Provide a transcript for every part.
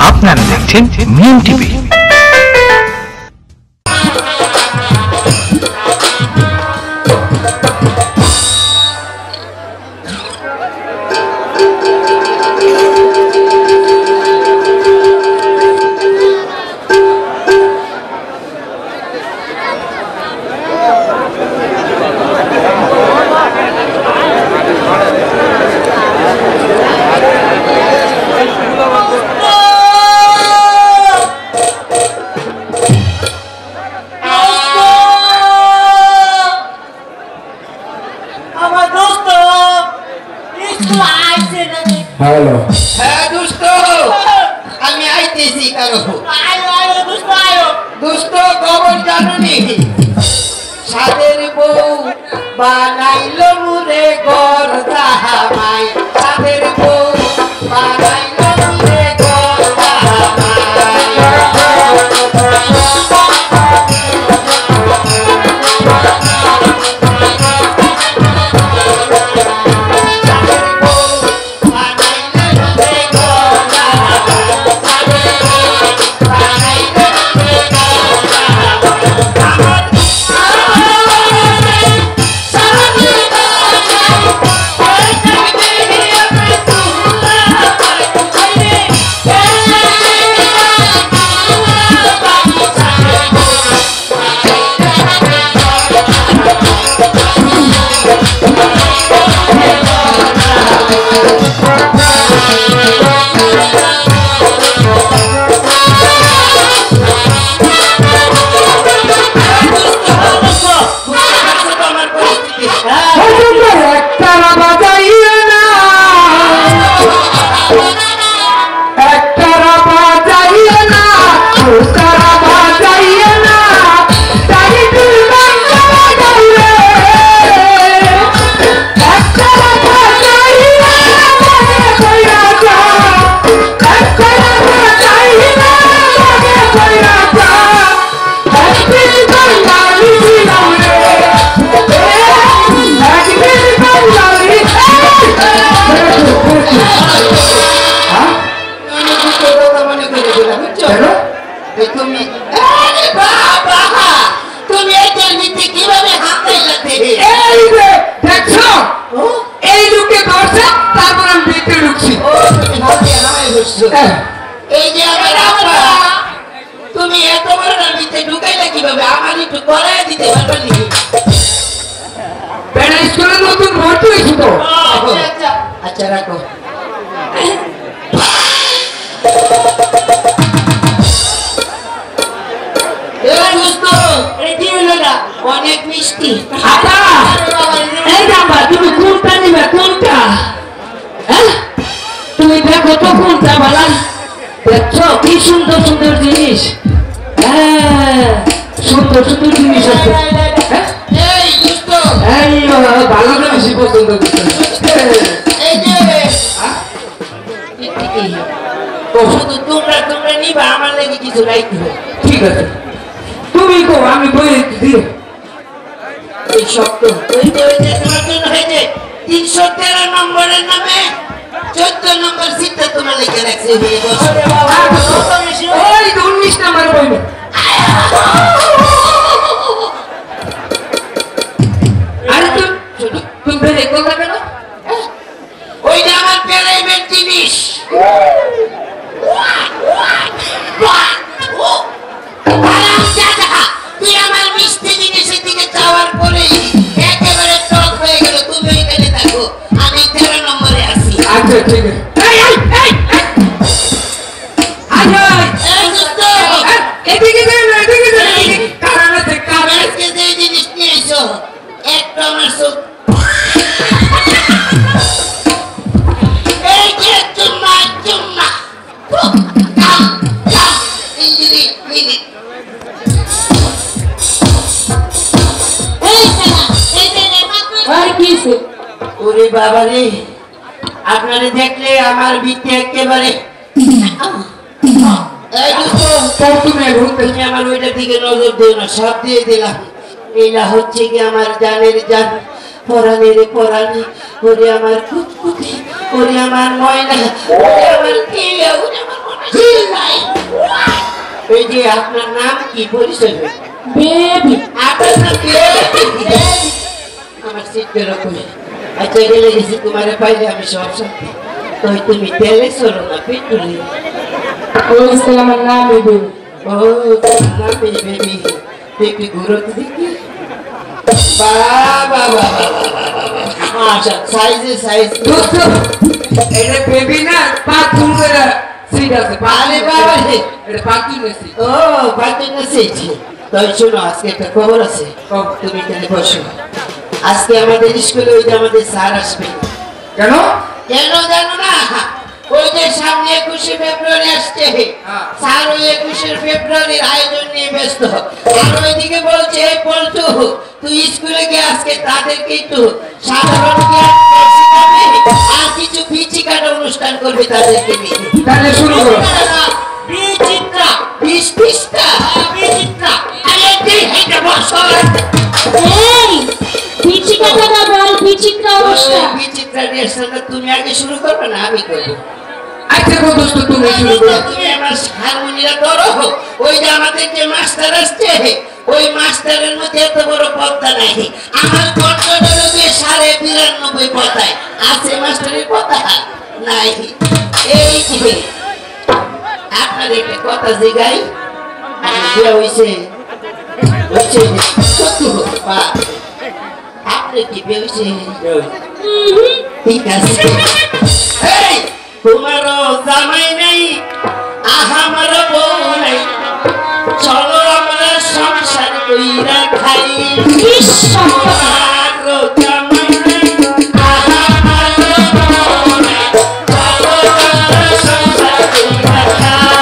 আপনারা দেখছেন মিম TV. Hello दोस्तों আমি আইতেছি কারো दोस्तों খবর জানো নি সাদের বউ বানাইলো মুরে ঘর জামাই সাদের বউ বানাইলো মুরে ঘর জামাই এই যে আমার আপা তুমি এত বড় নামিতে ঢুকাইলা কিভাবে আমার একটু করায় দিতে পারবে নি বেড়া স্কুলে নতুন ভর্তি হয়েছি তো আচ্ছা আচ্ছা রাখো অনেক মিষ্টি এই বাবা তুমি কোনটা নিবে কোনটা তুমি দেখো তো কোনটা বলা দেখছো কি সুন্দর সুন্দর জিনিস সুন্দর সুন্দর জিনিস আছে ভালো বেশি পছন্দ শুধু তোমরা তোমরা নিবা আমার লাগে কিছু রাইতে হবে ঠিক আছে তুমি কো আমি বই দিই এই শব্দ তোমার জন্য হয়েছে 313 নম্বরের নামে 14 নম্বর সিটটা তোমার লেখা রাখছে ওই 19 নম্বর বই আরে তুমি বেরে কোথা কেন ওইটা আমার প্রাইভেট জিনিস তুই আমার মিষ্টি জিনিসের দিকে যাওয়ার পরেই একেবারে টক হয়ে গেল তুমি এখানে থাকো আমি 13 নম্বরে আছি আচ্ছা ঠিক আছে এদিকে আজকে যে জিনিস নিয়ে এসো একটা আমার চোখ এই যে চুম্মা চুম্মা ওরে বাবা রে আপনারা দেখলে আমার ভিতরে একেবারে এই দোস্ত, তুমি আমার ওইটার দিকে নজর দিও না, সব দিয়ে দিলাম। এইটা হচ্ছে কি আমার জানের জান, পরাণের পরাণী, ওরে আমার কুতকুতি, ওরে আমার ময়না, ওরে আমার টিয়া, ওরে আমার মনে। এই যে আপনার নাম কি, পরিচয়? বেবি। আপনার নাম বেবি? আমার সিটের ওপরে। আচ্ছা গেলে গেছি, তোমার পাইলে আমি সব শান্তি। তো তুমি তেলে চলো না, পেট্রোলে? বলছিল আমার নাম বেবি। ও তোমার নাম বেবি। একটু ঘুরো তো দেখি। বাবা বাবা বাবা, আচ্ছা সাইজে সাইজ। এটা বেবি না, বাথরুম করে সিট আছে। আরে বাবা রে, এটা বাথরুমের সিট। ও বাথরুম আছে। তো শোনো, আজকে একটা খবর আছে। তুমি এখানে বসো। আজকে আমাদের স্কুলে ওই যে আমাদের স্যার আসবে। কেন? কেন জানো না? ওই যে সামনে 21শে ফেব্রুয়ারি আসছে, স্যার ওই 21শে ফেব্রুয়ারির আয়োজন নিয়ে ব্যস্ত। আর ওইদিকে বলছে, এই পল্টু তুই স্কুলে গিয়ে আজকে তাদেরকে একটু সাধারণ জ্ঞান শেখাবে আর কিছু পিচি কাটা অনুষ্ঠান করবে তাদেরকে নিয়ে। তাহলে শুরু করো। বিচিত্রা, বিচিত্রা, বিচিত্রা। আরে তুই হেঁটে বসো। এই বিচিত্রা বল, বিচিত্রা অনুষ্ঠান। বিচিত্রা অনুষ্ঠানটা তুমি আগে শুরু করবে না আমি করবো? আচ্ছা গো দোস্ত, তুমি শুরু করো। তুমি আমার হারমোনিয়াম ধরো। ওই যে আমাদের যে মাস্টার আসছে, ওই মাস্টারের মধ্যে এত বড় পর্দা নাই। আমার কণ্ঠটা রয়েছে 92.5 পর্দায়। আছে মাস্টারের পর্দা নাই। এই যে আপনার একটা কথা জিগাই, বিয়ে হয়েছে হচ্ছে সত্যি বা আপনি কি বিয়ে হয়েছে? ঠিক আছে। এই তোমারও জামাই নেই, আমারও বউ নাই, চলো আমরা সংসার কইরা খাই। তোমারও জামাই নেই, আমারও বউ নাই, চলো আমরা সংসার কইরা খাই।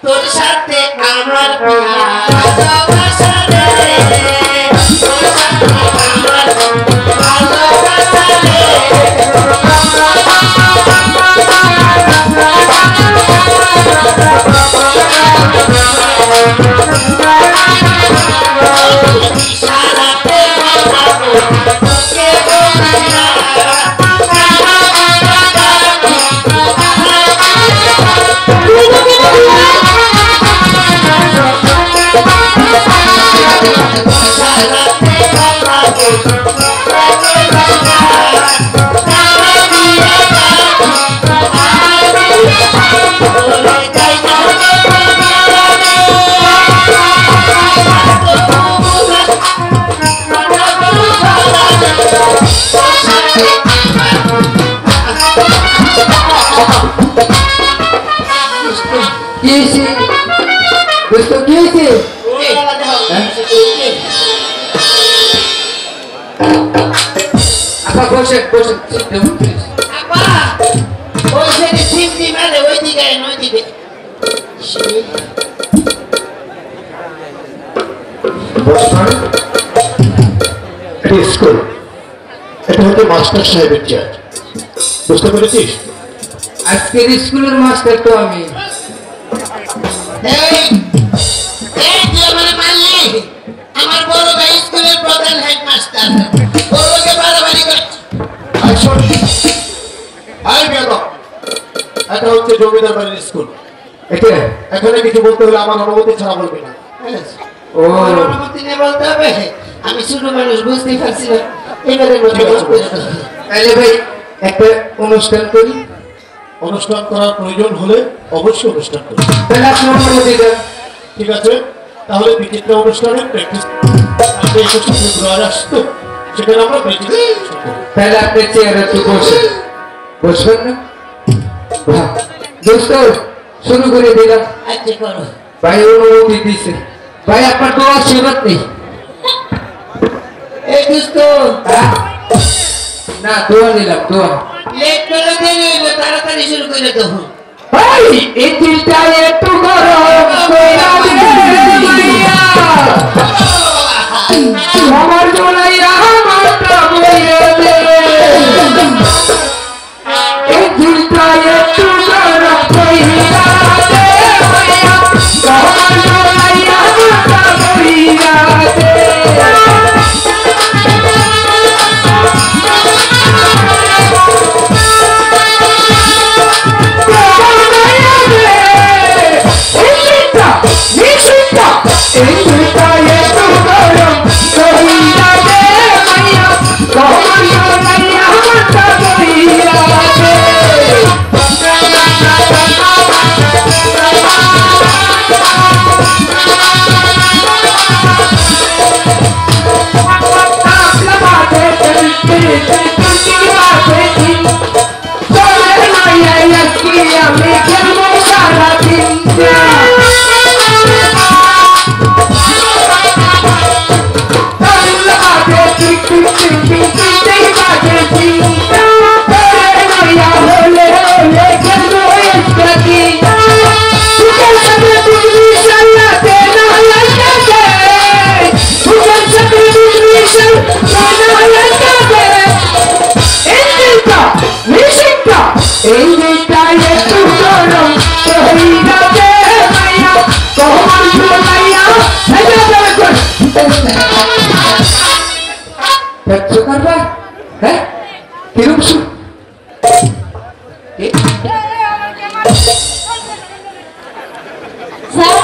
তোর সাথে আমার ভালোবাসা রে, তোর সাথে আমার ভালোবাসা রে। সারাতে বানাবো তোকে বোঝা। আপা বসে বসে ওই দিকে সিমটি মারে, ওই দিকে ওই দিকে। এটা স্কুল, এটা হচ্ছে মাস্টার সাহেবের চেয়ার, বুঝতে পেরেছিস? আজকের স্কুলের মাস্টার তো আমি। এই তুই আমার মানলি? আমার বড় ভাই স্কুলের প্রধান হেডমাস্টার, বড়কে বাড়াবাড়ি করছে। এটা হচ্ছে জমিদার বাড়ির স্কুল। এটা এখানে কিছু বলতে হলে আমার অনুমতি ছাড়া বলবি না। ও আমার অনুমতি নিয়ে বলতে হবে। আমি ছোট মানুষ, বুঝতেই পারছি না। এবারে তাহলে ভাই একটা অনুষ্ঠান করি। অনুষ্ঠান করার প্রয়োজন হলে অবশ্যই অনুষ্ঠান করি। তাহলে আপনি অনুমতি দেন। ঠিক আছে, তাহলে বিচিত্র অনুষ্ঠানের প্র্যাকটিস ফেব্রুয়ারি আসতো, সেখানে আমরা প্র্যাকটিস করব। তাহলে আপনি চেয়ারে একটু বসেন। বসবেন না? বাহ, দোস্ত শুরু করে দিলাম। আচ্ছা করো। ভাই অনুমতি দিছে। ভাই আপনার তো আশীর্বাদ নেই। এই দোস্ত, না দোয়া নিলাম, দোয়া। লেট করে দেরি হইব, তাড়াতাড়ি শুরু করে দেবো। ভাই এই দিলটা একটু গরম কইরা দে মাইয়া, আমার জোড়াইয়া মাথা বইরা দে। এই দিলটা একটু গরম কইরা দে মাইয়া, আমার জোড়াইয়া মাথা বইরা দে।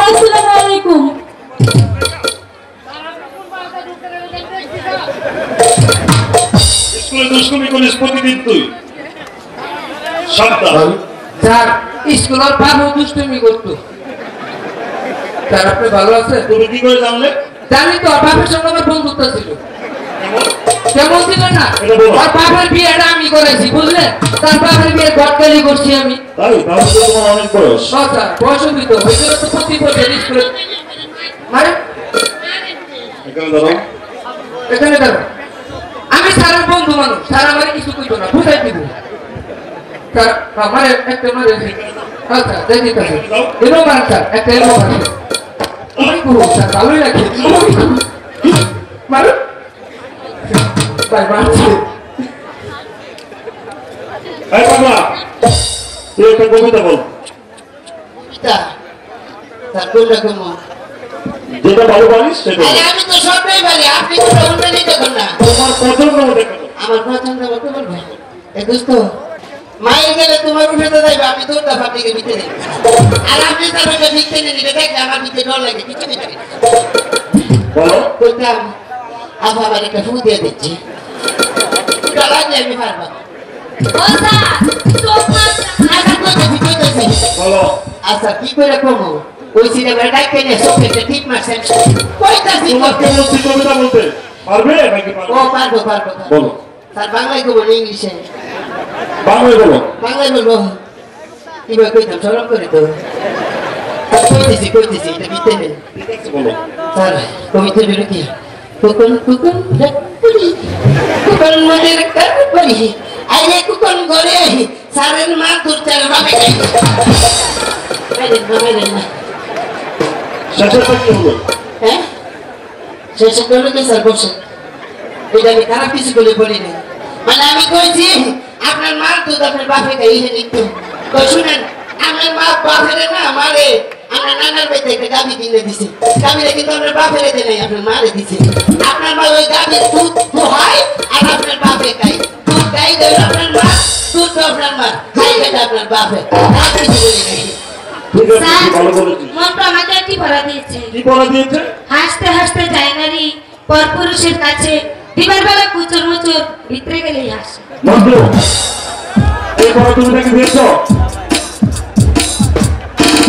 আসসালামাইকুম। স্কুলে দুষ্কর্মী করিস প্রতিদিন তুই, সাবধান। স্যার স্কুলের বাবু দুষ্টুমি করতো। স্যার আপনি ভালো আছেন? তুমি কি করে জানলে? জানি তো, বাপের সঙ্গে আমার বন্ধুত্ব ছিল। কেমন ছিল না? এটা বলো। আর বাপের বিয়েটা আমি করেছি, বুঝলেন? তার বাপের বিয়ে ঘটকালি করছি আমি। তাই তাহলে তো তোমার অনেক বয়স। স্যার বয়সবিত হয়েছিল তো প্রতি বছর স্কুলে। মানে এখানে দাঁড়াও। এখানে দাঁড়ান। আমি স্যারের বন্ধু মানুষ, স্যার আমার কিছু কইতো না, বুঝাই দিব। স্যার আমার একটা মারে আচ্ছা দেখি তো এলো মান স্যার একটা এলো মান অনেক বহু স্যার ভালোই লাগে মারো ভাই মারছে। এই বাবা, তুই একটা কবিতা বল। যেটা ভালো পারিস সেটা। আমি তো সবটাই পারি, আপনি তো উল্টানি দেখুন না। তোমার পছন্দ মতো করো। আমার পছন্দ মতো বলবো। এ দোস্ত, মায়ের গেলে তোমার উঠে তো যাইবে, আমি তোর দফা থেকে ভিতরে দেব। আর আপনি তার ওইটা ভিতরে নিলে দেখলে আমার ভিতরে ডর লাগে, কিছু ভিতরে বলো। বলতাম আবার আমার একটা ফু দিয়ে দিচ্ছি, ডর লাগলে আমি পারবো। আচ্ছা কইতেছি বলো। আচ্ছা কি করে কমো ওই সিনেমার ডাইকে নিয়ে সবকে ঠিক মারছেন কইতাছি। তোমাকে বলছি কবিতা বলতে, পারবে নাকি পারবে? ও পারবো পারবো বলো। স্যার বাংলায় কবো না ইংলিশে? বাংলায় বলো। বাংলায় বলবো। কিভাবে কইতাম সরম করে তো কইতেছি এটা বিতে নেই। ঠিক আছে বলো। স্যার কবিতা বেরো কি কুকুন কুকুন ডাকুরি কুকুন মনের কাকুরি আইলে কুকুন ঘরে স্যারের মা তোর চার বাপে না শেষেরটা কি হলো? হ্যাঁ শেষে করলো কি স্যার বসে এটা আমি খারাপ কিছু বলে বলি না, মানে আমি কইছি আপনার মা দুধ আপনার বাপে খাই লিখতো তো শুনেন আমার মা বাপেরে না মারে আমার নানার বাড়িতে একটা গাভী কিনে দিছে গাভীরে কিন্তু আমার বাপেরে দেয় নাই আপনার মারে দিছে আপনার মা ওই গাভীর দুধ দোহায় আর আপনার বাপে খায় দুধ গাই দেয় আপনার মা দুধ তো আপনার মা খাই দেয় আপনার বাপে আর কিছু বলি নাই ঠিক আছে স্যার, তুই ভালো বলেছিস মন্ত্র আমাকে একটি পড়া দিয়েছে। কি পড়া দিয়েছে হাসতে হাসতে যায় নারী পরপুরুষের কাছে, দিবার বেলা কুচুর মুচুর ভিতরে গেলেই হাসে। বন্ধু এই পড়া তুমি নাকি দিয়েছো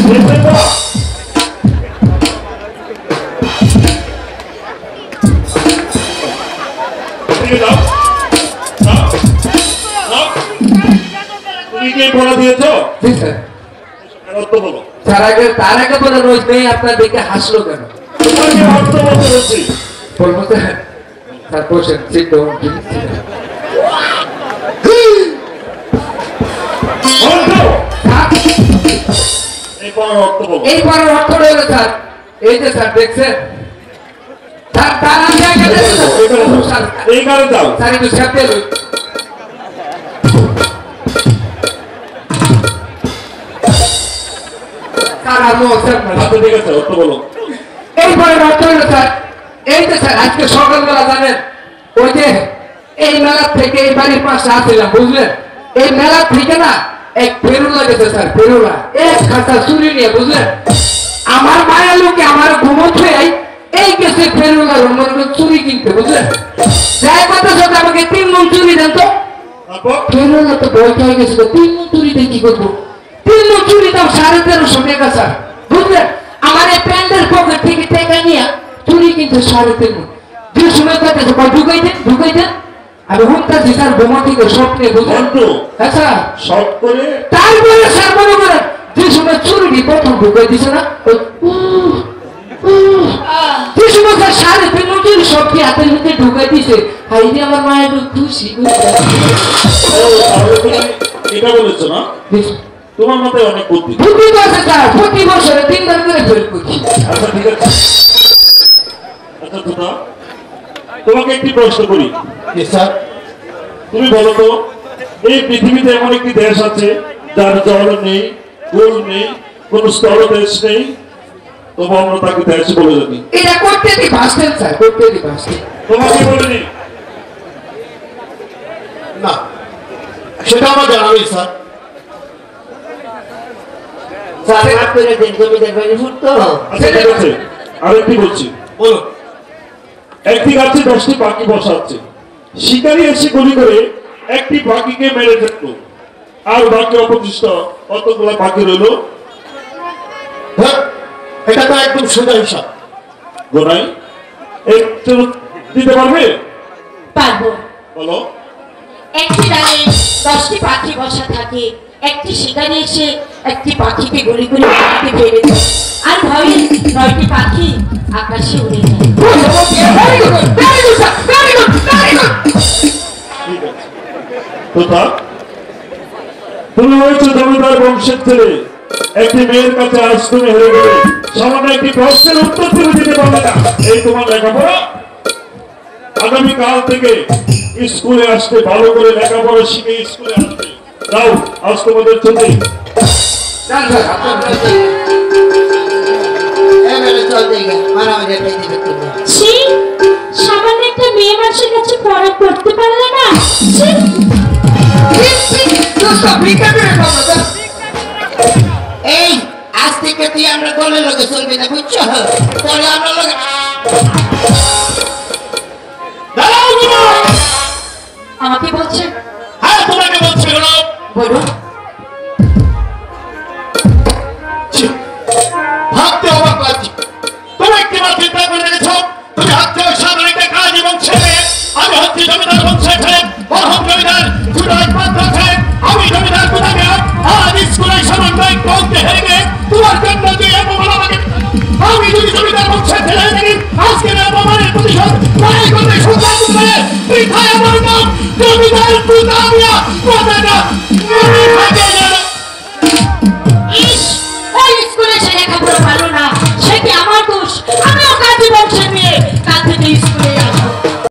দিয়েছে পড়া? ঠিক আছে, দাও। দাও। দাও। তুমি কি এই পড়া দিয়েছো জি স্যার। এর অর্থ বলো তার আগে বলে রোজ নেই আপনার দেখে হাসলো কেন? তোমার কি অর্থ বলতে বলছি বলবো স্যার। স্যার বসেন, sit down, please. বন্ধু স্যার, এই পড়ার অর্থ বলো এই পরের অর্থ রইল স্যার, এই যে স্যার দেখছেন স্যার, তার আগে আগে দেখছেন? স্যার, এই কারণে দাও স্যার একটু সাথে লই। স্যার আমি স্যার আচ্ছা ঠিক আছে অর্থ বলো এই পরের অর্থ হইল স্যার, এই যে স্যার আজকে সকালবেলা জানেন ওই যে এই মেলা থেকে এই বাড়ির পাশে আসছিলাম বুঝলেন, এই মেলা থেকে না এক ফেরুলা গেছে স্যার, ফেরুলা এক খাতা চুরি নিয়ে বুঝলেন, আমার মায়ের লোকে আমার ঘুমোতে এই গেছে ফেরুলার মনে করে চুরি কিনতে বুঝলেন, যাই কথা সাথে আমাকে 3 মণ চুরি দেন তো। তারপর ফেরুলা তো ভয় খেয়ে গেছিল, 3 মণ চুরি দিয়ে কি করবো, 3 মণ চুরি দাম 1350 টাকা স্যার বুঝলেন, আমার এই প্যান্টের পকেট থেকে টাকা নিয়ে চুরি কিনতে 3.5 মণ, যে সময় কাছে ঢুকাই দেন আমি হুমতাছি স্যার বোমা থেকে স্বপ্নে বুঝলেন। বন্ধু হ্যাঁ স্যার, শর্ট করে তারপরে স্যার মনে করেন যে সময় চুরি প্রথম ঢুকাই দিছে না ওই যে সময় স্যার 3.5 মণ চুরি সব কি হাতের ভিতরে ঢুকাই দিছে, হাইরে আমার মায়ের খুশি তাহলে তুমি এটা বলেছো না তোমার মাথায় অনেক বুদ্ধি বুদ্ধি তো আছে স্যার, প্রতি বছরে 3 বার করে ফেল করছি। আচ্ছা ঠিক আছে আচ্ছা তোতা তোমাকে একটি প্রশ্ন করি স্যার তুমি বলো তো এই পৃথিবীতে এমন একটি দেশ আছে যার জল নেই গোল নেই কোন স্থলদেশ নেই তবু আমরা তাকে দেশ বলে জানি এটা করতে দি ভাসতেন স্যার, করতে দি ভাসতেন। তোমাকে বলিনি না সেটা আমার জানা নেই স্যার স্যার মাফ করে দেন জমিদার বাড়ি ফুটতো আচ্ছা ঠিক আছে আরেকটি বলছি বলুন একটি গাছে 10টি পাখি বসা আছে শিকারী এসে গুলি করে একটি পাখিকে মেরে ফেললো আর বাকি অবশিষ্ট কতগুলো পাখি রইল হ্যাঁ এটা তো একদম সোজা হিসাব গোনাই একটু দিতে পারবে পারবো। বলো একটি ডালে 10টি পাখি বসা থাকে, একটি শিকারী এসে একটি পাখিকে গুলি করে মাটিতে ফেলে দেয়, আর ভয়ে 9টি পাখি আকাশে উড়ে যায়। Very good, very good, sir, very good, very good. ঠিক আছে তোতা তুমি হয়েছে জমিদার বংশের ছেলে একটি মেয়ের কাছে আজ তুমি হেরে গেলে সামান্য একটি প্রশ্নের উত্তর তুমি দিতে পারবে না এই তোমার লেখাপড়া আগামীকাল থেকে স্কুলে আসতে ভালো করে লেখাপড়া শিখে স্কুলে আসবে যাও আজ তোমাদের ছুটি যান স্যার, আপনার এবারে চল দেখে মারামারি পেয়ে দিবে তুমি ছি, সামান্য একটা মেয়ে মানুষের কাছে পড়া করতে পারলে না। ছি, এই আজ থেকে তুই আমরা দলের লোকে চলবি না বুঝছো তাহলে আমরা লোকে দাঁড়াও তোমরা! আমাকে বলছে হ্যাঁ তোমাকে বলছি হলো বলুন। ভাবতে অবাক লাগছে তুমি একটি বার চিন্তা করে রেখেছো তুমি হচ্ছে ওই সাধারণ একটা কাজ এবং ছেলে আমি হচ্ছি জমিদার বংশের ছেলে মরহম জমিদার শুধু একমাত্র ছেলে আমি জমিদার কোথাকে আজ স্কুলে সমন্বয় করতে হেরে গিয়ে তোমার জন্য যে অপমান আমাকে আমি যদি জমিদার বংশের ছেলে হয়ে থাকি আজকের অপমানের প্রতিশোধ তাই করতে সুযোগ করে বৃথায় আমার নাম জমিদার কুতামিয়া